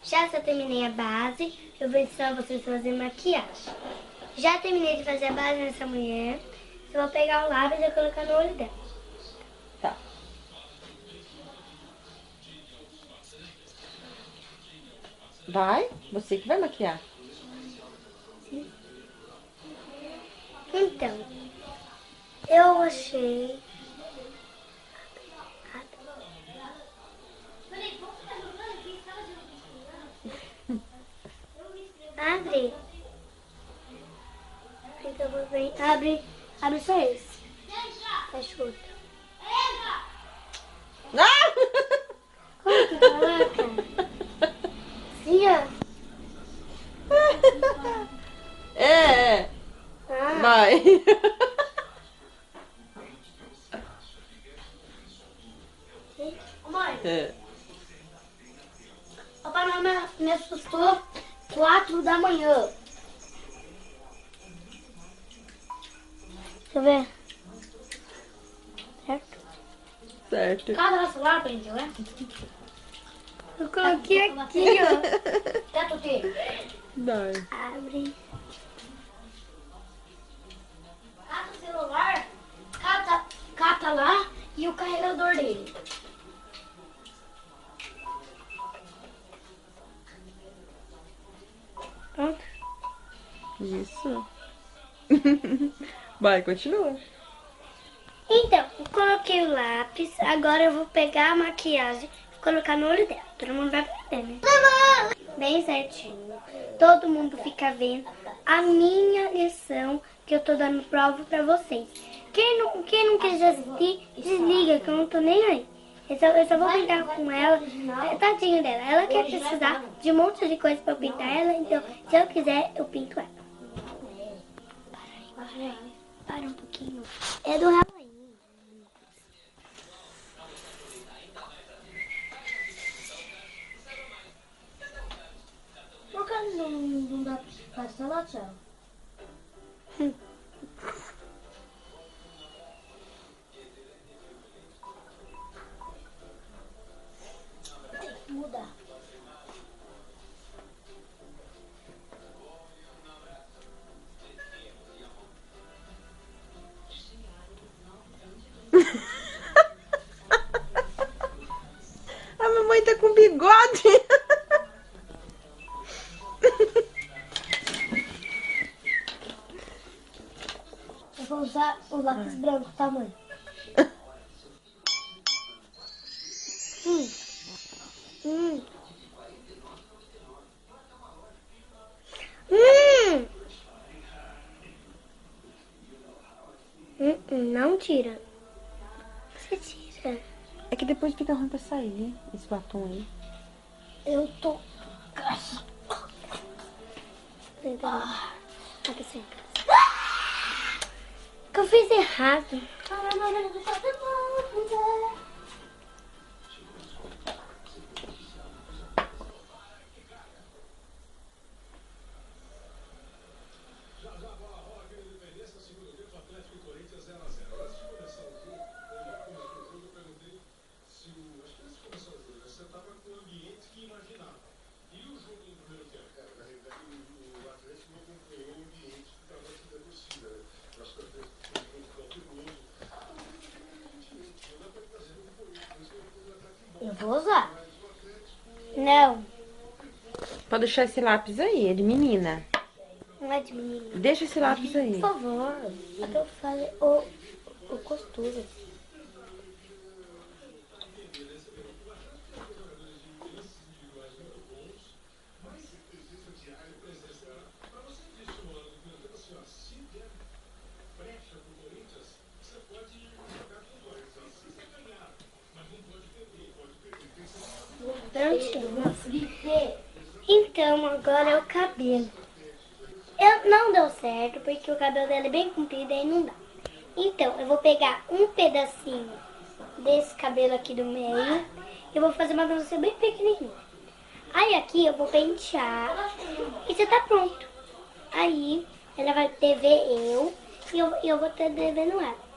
Já que eu terminei a base, eu vou ensinar vocês a fazer maquiagem. Já terminei de fazer a base nessa mulher. Eu vou pegar o lápis e colocar no olho dela. Tá. Vai? Você que vai maquiar. Então, eu achei... Abre. Então, vou ver. Abre só esse. Fecha o outro. Ah! Como que coloca? Assim, ó. É. Ah, Vai. mãe, É. o Papai Noel me assustou 4 da manhã. Deixa eu ver. Certo? Certo. Cadê o celular, aprendeu, né? Eu coloquei aqui, ó. Tá, Tuti? Vai. Abre. Cata o celular, cata lá e o carregador dele. Pronto. Isso. Vai, continua. Então, eu coloquei o lápis, agora eu vou pegar a maquiagem e colocar no olho dela. Todo mundo vai ver, né? Bem certinho. Todo mundo fica vendo a minha lição que eu tô dando prova pra vocês. Quem não quiser assistir, desliga, que eu não tô nem aí. Eu só vou pintar com ela, tadinho dela. Ela quer precisar de um monte de coisa pra eu pintar ela, então se eu quiser, eu pinto ela. Para um pouquinho. É do Halloween. Por que não dá pra passar lá, tchau? Mudar. A mamãe tá com bigode. Eu vou usar o lápis branco, tá, mãe? Hum. Não tira. Você tira. É que depois fica ruim pra sair, esse batom aí. Eu tô... Aqui sim. Que eu fiz errado. Eu vou usar. Não. Pode deixar esse lápis aí, é de menina. Não é de menino. Deixa esse lápis aí. Por favor. É que eu falei o costura. Prontinho. Então, agora é o cabelo. Não deu certo, porque o cabelo dela é bem comprido e aí não dá. Então, eu vou pegar um pedacinho desse cabelo aqui do meio e vou fazer uma trança bem pequenininha. Aí aqui eu vou pentear e já tá pronto. Aí ela vai ter ver eu e eu vou ter vendo ela.